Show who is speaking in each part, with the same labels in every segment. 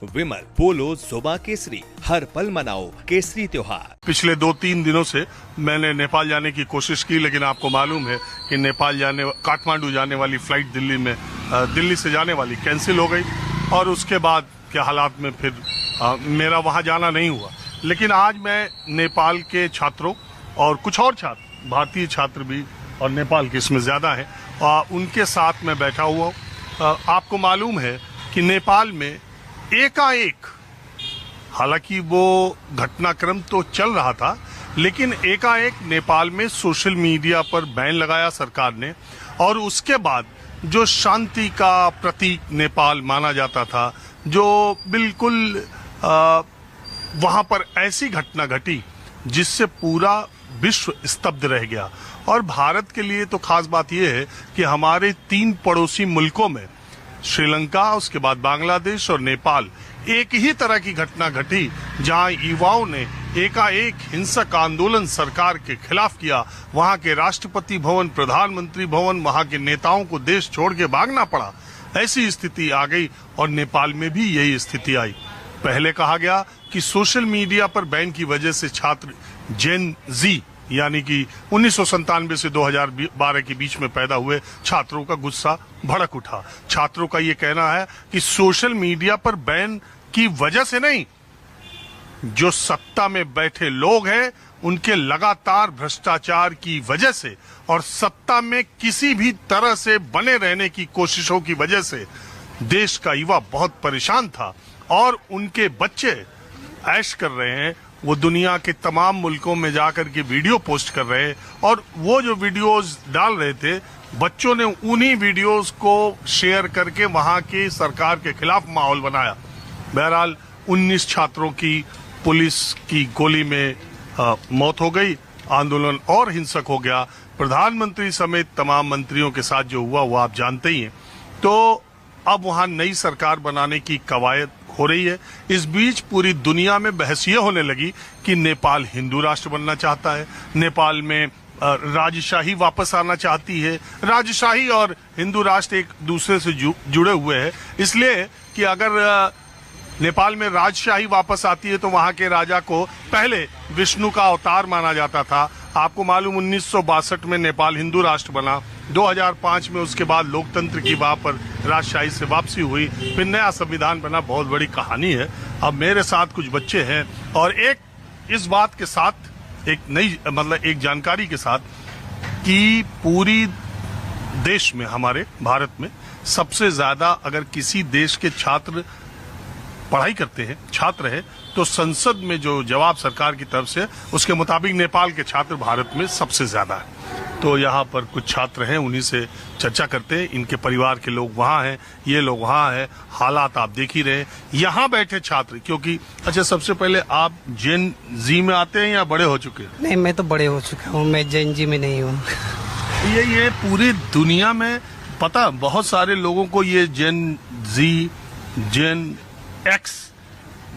Speaker 1: विमल बोलो जुबा केसरी, हर पल मनाओ केसरी त्योहार।
Speaker 2: पिछले 2-3 दिनों से मैंने नेपाल जाने की कोशिश की, लेकिन आपको मालूम है कि काठमांडू जाने वाली फ्लाइट दिल्ली से जाने वाली कैंसिल हो गई और उसके बाद के हालात में फिर मेरा वहां जाना नहीं हुआ। लेकिन आज मैं नेपाल के छात्रों और कुछ और छात्र, भारतीय छात्र भी और नेपाल के इसमें ज्यादा है, उनके साथ मैं बैठा हुआ हूँ। आपको मालूम है कि नेपाल में एकाएक, हालांकि वो घटनाक्रम तो चल रहा था, लेकिन एकाएक नेपाल में सोशल मीडिया पर बैन लगाया सरकार ने। और उसके बाद जो शांति का प्रतीक नेपाल माना जाता था, जो बिल्कुल वहां पर ऐसी घटना घटी जिससे पूरा विश्व स्तब्ध रह गया। और भारत के लिए तो खास बात यह है कि हमारे 3 पड़ोसी मुल्कों में, श्रीलंका, उसके बाद बांग्लादेश और नेपाल, एक ही तरह की घटना घटी जहां युवाओं ने एकाएक हिंसक आंदोलन सरकार के खिलाफ किया। वहां के राष्ट्रपति भवन, प्रधानमंत्री भवन, वहां के नेताओं को देश छोड़ के भागना पड़ा। ऐसी स्थिति आ गई और नेपाल में भी यही स्थिति आई। पहले कहा गया कि सोशल मीडिया पर बैन की वजह से छात्र जेन जी, यानी कि 1997 से 2012 के बीच में पैदा हुए छात्रों का गुस्सा भड़क उठा। छात्रों का ये कहना है कि सोशल मीडिया पर बैन की वजह से नहीं, जो सत्ता में बैठे लोग हैं उनके लगातार भ्रष्टाचार की वजह से और सत्ता में किसी भी तरह से बने रहने की कोशिशों की वजह से देश का युवा बहुत परेशान था। और उनके बच्चे ऐश कर रहे हैं, वो दुनिया के तमाम मुल्कों में जाकर के वीडियो पोस्ट कर रहे हैं। और वो जो वीडियोस डाल रहे थे, बच्चों ने उन्हीं वीडियोस को शेयर करके वहां की सरकार के खिलाफ माहौल बनाया। बहरहाल 19 छात्रों की पुलिस की गोली में मौत हो गई। आंदोलन और हिंसक हो गया। प्रधानमंत्री समेत तमाम मंत्रियों के साथ जो हुआ वो आप जानते ही हैं। तो अब वहां नई सरकार बनाने की कवायद हो रही है। इस बीच पूरी दुनिया में बहस ये होने लगी कि नेपाल हिंदू राष्ट्र बनना चाहता है, नेपाल में राजशाही वापस आना चाहती है। राजशाही और हिंदू राष्ट्र एक दूसरे से जुड़े हुए हैं, इसलिए कि अगर नेपाल में राजशाही वापस आती है तो वहां के राजा को पहले विष्णु का अवतार माना जाता था। आपको मालूम 1962 में नेपाल हिंदू राष्ट्र बना, 2005 में उसके बाद लोकतंत्र की वहां पर राजशाही से वापसी हुई, फिर नया संविधान बना। बहुत बड़ी कहानी है। अब मेरे साथ कुछ बच्चे हैं और एक इस बात के साथ एक नई एक जानकारी के साथ कि पूरी देश में, हमारे भारत में सबसे ज्यादा अगर किसी देश के छात्र पढ़ाई करते हैं, छात्र है, तो संसद में जो जवाब सरकार की तरफ से, उसके मुताबिक नेपाल के छात्र भारत में सबसे ज्यादा है। तो यहाँ पर कुछ छात्र हैं, उन्हीं से चर्चा करते हैं। इनके परिवार के लोग वहाँ हैं, ये लोग वहाँ हैं। हालात आप देख ही रहे हैं। यहाँ बैठे छात्र, क्योंकि अच्छा, सबसे पहले आप जेन जी में आते हैं या बड़े हो चुके हैं?
Speaker 3: नहीं, मैं तो बड़े हो चुका हूँ, मैं जेन जी में नहीं हूँ।
Speaker 2: ये पूरी दुनिया में पता, बहुत सारे लोगों को ये जेन जी, जेन एक्स,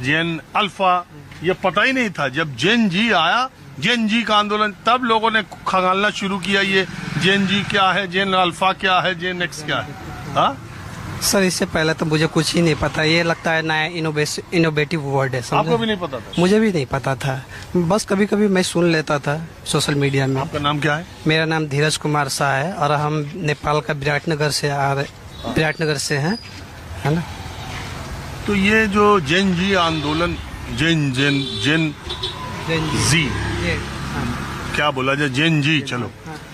Speaker 2: जेन अल्फा, ये पता ही नहीं था। जब जेन जी आया, जेन जी का आंदोलन, तब लोगों ने खंगालना शुरू किया, ये जेन जी क्या है, जेन अल्फा क्या है, जेन एक्स क्या है। हाँ
Speaker 3: सर, इससे पहले तो मुझे कुछ ही नहीं पता। ये लगता है नया इनोवेटिव वर्ड है।
Speaker 2: आपको भी नहीं पता था?
Speaker 3: मुझे भी नहीं पता था, बस कभी कभी मैं सुन लेता था सोशल मीडिया में।
Speaker 2: आपका नाम क्या है?
Speaker 3: मेरा नाम धीरज कुमार शाह है और हम नेपाल का विराटनगर से हैं, है ना।
Speaker 2: तो ये जो जेन जी आंदोलन, जेन जी क्या बोला जाए, जेन जी, चलो,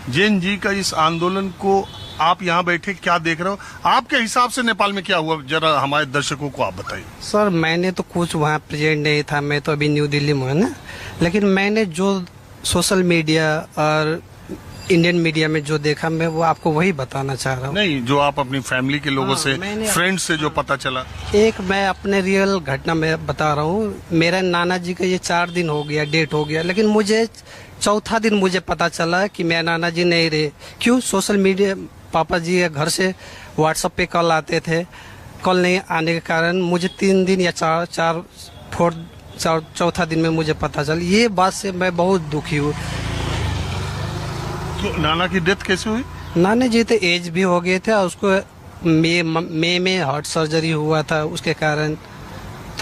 Speaker 2: जेन जी का इस आंदोलन को आप यहाँ बैठे क्या देख रहे हो? आपके हिसाब से नेपाल में क्या हुआ, जरा हमारे दर्शकों को आप बताइए।
Speaker 3: सर, मैंने तो कुछ वहाँ प्रेजेंट नहीं था, मैं तो अभी न्यू दिल्ली में हूँ ना। लेकिन मैंने जो सोशल मीडिया और इंडियन मीडिया में जो देखा, मैं वो आपको वही बताना चाह रहा हूँ।
Speaker 2: नहीं, जो आप अपनी फैमिली के लोगों से, फ्रेंड्स से जो पता चला।
Speaker 3: एक मैं अपने रियल घटना में बता रहा हूँ। मेरे नाना जी का ये 4 दिन हो गया, डेट हो गया, लेकिन मुझे चौथा दिन मुझे पता चला कि मेरे नाना जी नहीं रहे। क्यों? सोशल मीडिया, पापा जी के घर से व्हाट्सएप पे कॉल आते थे। कॉल नहीं आने के कारण मुझे 3 दिन या चौथा दिन में मुझे पता चला। ये बात से मैं बहुत दुखी हूँ।
Speaker 2: तो नाना की डेथ कैसे हुई?
Speaker 3: नाना जी तो एज भी हो गए थे और उसको मई में हार्ट सर्जरी हुआ था, उसके कारण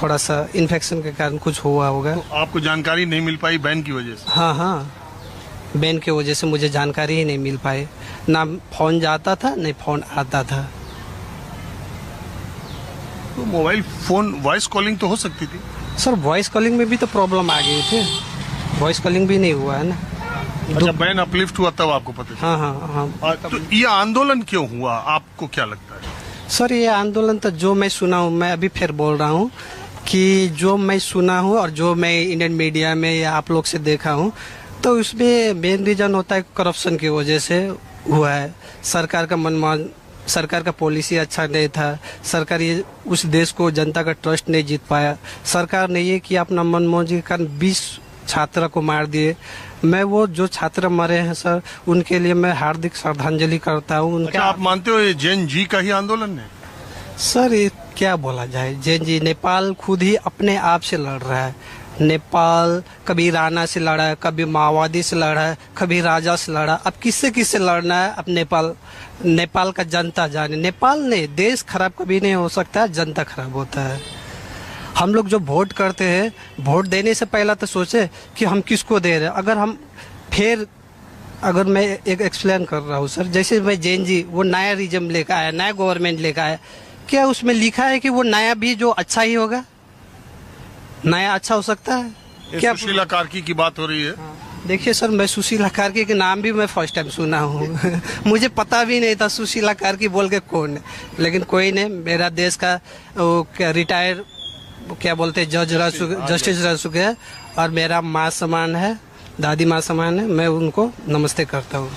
Speaker 3: थोड़ा सा इन्फेक्शन के कारण कुछ हुआ होगा।
Speaker 2: तो आपको जानकारी नहीं मिल पाई बैन की वजह से?
Speaker 3: हाँ हाँ, बैन की वजह से मुझे जानकारी ही नहीं मिल पाई, ना फोन जाता था नहीं फोन आता था।
Speaker 2: तो मोबाइल फोन वॉइस कॉलिंग तो हो सकती थी?
Speaker 3: सर वॉइस कॉलिंग में भी तो प्रॉब्लम आ गई थी, वॉइस कॉलिंग भी नहीं हुआ है ना।
Speaker 2: अच्छा, बैन अपलिफ्ट हुआ तब आपको पता चला?
Speaker 3: हाँ हाँ हाँ।
Speaker 2: तो ये आंदोलन क्यों हुआ, आपको क्या लगता है?
Speaker 3: सर ये आंदोलन तो जो मैं सुना हूँ, मैं अभी फिर बोल रहा हूँ कि जो मैं सुना हूँ और जो मैं इंडियन मीडिया में या आप लोग से देखा हूँ, तो उसमें मेन रीजन होता है करप्शन की वजह से हुआ है। सरकार का मनमान, सरकार का पॉलिसी अच्छा नहीं था, सरकार ये उस देश को, जनता का ट्रस्ट नहीं जीत पाया। सरकार ने ये किया अपना मनमौजी के कारण 20 छात्र को मार दिए। मैं वो जो छात्र मरे हैं सर, उनके लिए मैं हार्दिक श्रद्धांजलि करता हूँ। उनके
Speaker 2: अच्छा, आप मानते हो ये जैन जी का ही आंदोलन है?
Speaker 3: सर ये क्या बोला जाए, जैन जी, नेपाल खुद ही अपने आप से लड़ रहा है। नेपाल कभी राणा से लड़ा है, कभी माओवादी से लड़ा है, कभी राजा से लड़ा। अब किससे किससे लड़ना है, अब नेपाल का जनता जाने। नेपाल ने देश खराब कभी नहीं हो सकता, जनता खराब होता है। हम लोग जो वोट करते हैं, वोट देने से पहला तो सोचे कि हम किसको दे रहे हैं। अगर मैं एक एक्सप्लेन कर रहा हूँ सर, जैसे मैं जैन जी वो नया रिजम लेकर आया, नया गवर्नमेंट लेकर आया, क्या उसमें लिखा है कि वो नया भी जो अच्छा ही होगा, नया अच्छा हो सकता है क्या?
Speaker 2: सुशीला कार्की की बात हो रही है।
Speaker 3: देखिए सर, मैं सुशीला कार्की के नाम भी मैं फर्स्ट टाइम सुना हूँ मुझे पता भी नहीं था सुशीला कार्की बोल के कौन है। लेकिन कोई नहीं, मेरा देश का वो क्या रिटायर क्या बोलते हैं जस्टिस रह चुके हैं और मेरा माँ समान है, दादी माँ समान है, मैं उनको नमस्ते करता हूँ।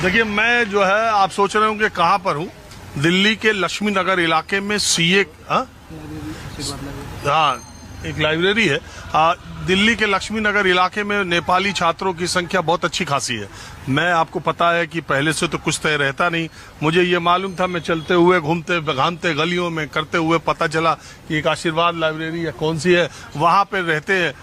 Speaker 2: देखिए, मैं जो है, आप सोच रहे होंगे कहाँ पर हूँ, दिल्ली के लक्ष्मी नगर इलाके में सीए, हाँ एक लाइब्रेरी है। दिल्ली के लक्ष्मी नगर इलाके में नेपाली छात्रों की संख्या बहुत अच्छी खासी है। मैं, आपको पता है कि पहले से तो कुछ तय रहता नहीं, मुझे ये मालूम था, मैं चलते हुए घूमते घामते गलियों में करते हुए पता चला कि एक आशीर्वाद लाइब्रेरी या कौन सी है, वहाँ पे रहते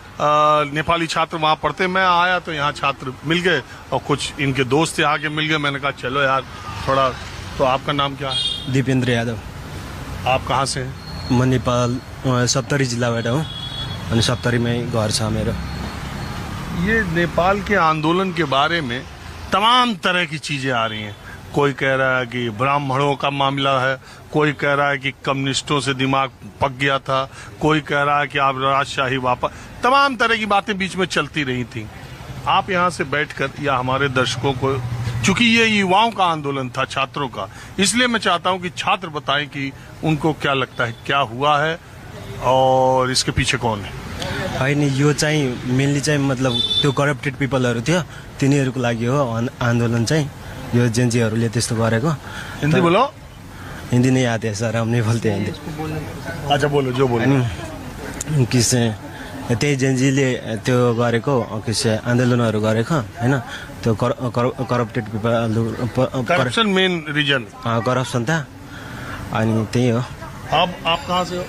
Speaker 2: नेपाली छात्र वहाँ पढ़ते। मैं आया तो यहाँ छात्र मिल गए और कुछ इनके दोस्त आके मिल गए। मैंने कहा चलो यार थोड़ा। तो आपका नाम क्या है?
Speaker 4: दीपेंद्र यादव।
Speaker 2: आप कहाँ से हैं?
Speaker 4: म नेपाल सप्तरी जिल्लाबाट हूँ अनि सप्तरीमै घर छ मेरो।
Speaker 2: ये नेपाल के आंदोलन के बारे में तमाम तरह की चीजें आ रही हैं। कोई कह रहा है कि ब्राह्मणों का मामला है, कोई कह रहा है कि कम्युनिस्टों से दिमाग पक गया था, कोई कह रहा है कि आप राजशाही वापस, तमाम तरह की बातें बीच में चलती रही थी। आप यहाँ से बैठकर या हमारे दर्शकों को, चूंकि ये युवाओं का आंदोलन था, छात्रों का, इसलिए मैं चाहता हूँ कि छात्र बताएं कि उनको क्या लगता है, क्या हुआ है और इसके पीछे कौन है।
Speaker 4: होइन, यो चाहिँ मेनली चाहिँ मतलब त्यो करप्टेड पिपलहरू थियो, तिनीहरूको लागि हो आन्दोलन चाहिँ। यो जेन्जीहरूले त्यस्तो गरेको।
Speaker 2: हिंदी बोलो।
Speaker 4: हिंदी नहीं आते सर, हम नहीं बोलते हिंदी।
Speaker 2: अच्छा बोलो, जो बोलो।
Speaker 4: किसे त्यही जेन्जीले त्यो गरेको, किसे आन्दोलनहरू गरेको होइन, त्यो corrupted people,
Speaker 2: corruption main reason,
Speaker 4: corruption था, अनि त्यही हो।
Speaker 2: आप कहाँ से हो?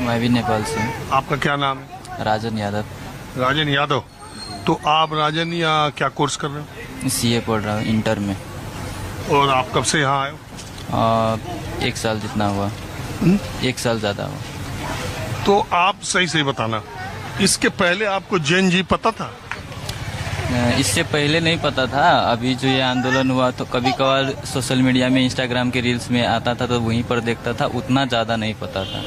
Speaker 5: मैं भी नेपाल से हूँ।
Speaker 2: आपका क्या नाम है?
Speaker 5: राजन यादव।
Speaker 2: राजन यादव। तो आप राजन या क्या कोर्स कर रहे हो?
Speaker 5: सीए पढ़ रहा हूँ इंटर में।
Speaker 2: और आप कब से यहाँ आए हो?
Speaker 5: 1 साल जितना हुआ। 1 साल ज्यादा हुआ।
Speaker 2: तो आप सही बताना, इसके पहले आपको जैन जी पता था?
Speaker 5: इससे पहले नहीं पता था। अभी जो ये आंदोलन हुआ तो कभी कभार सोशल मीडिया में, इंस्टाग्राम के रील्स में आता था तो वहीं पर देखता था, उतना ज्यादा नहीं पता था।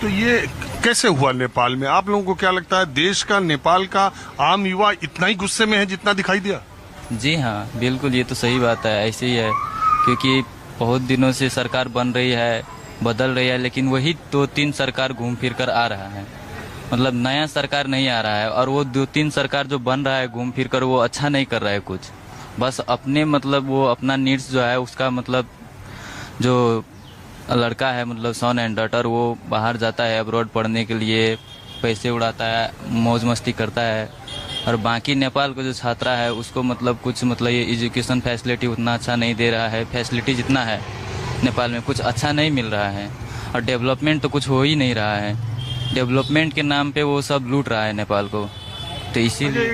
Speaker 2: तो ये कैसे हुआ नेपाल में? आप लोगों को क्या लगता है, देश का, नेपाल का आम युवा इतना ही गुस्से में है जितना दिखाई दिया?
Speaker 5: जी हाँ, बिल्कुल, ये तो सही बात है, ऐसे ही है। क्योंकि बहुत दिनों से सरकार बन रही है, बदल रही है, लेकिन वही 2-3 सरकार घूम फिर कर आ रहा है। मतलब नया सरकार नहीं आ रहा है, और वो 2-3 सरकार जो बन रहा है घूम फिर कर, वो अच्छा नहीं कर रहा है कुछ। बस अपने मतलब वो अपना नीड्स जो है उसका, मतलब जो लड़का है, मतलब सन एंड डॉटर, वो बाहर जाता है अब्रॉड पढ़ने के लिए, पैसे उड़ाता है, मौज मस्ती करता है। और बाकी नेपाल का जो छात्रा है उसको मतलब कुछ, मतलब ये एजुकेशन फैसिलिटी उतना अच्छा नहीं दे रहा है। फैसिलिटी जितना है नेपाल में कुछ अच्छा नहीं मिल रहा है, और डेवलपमेंट तो कुछ हो ही नहीं रहा है। डेवलपमेंट के नाम पे वो सब लूट रहा है नेपाल को, तो इसीलिए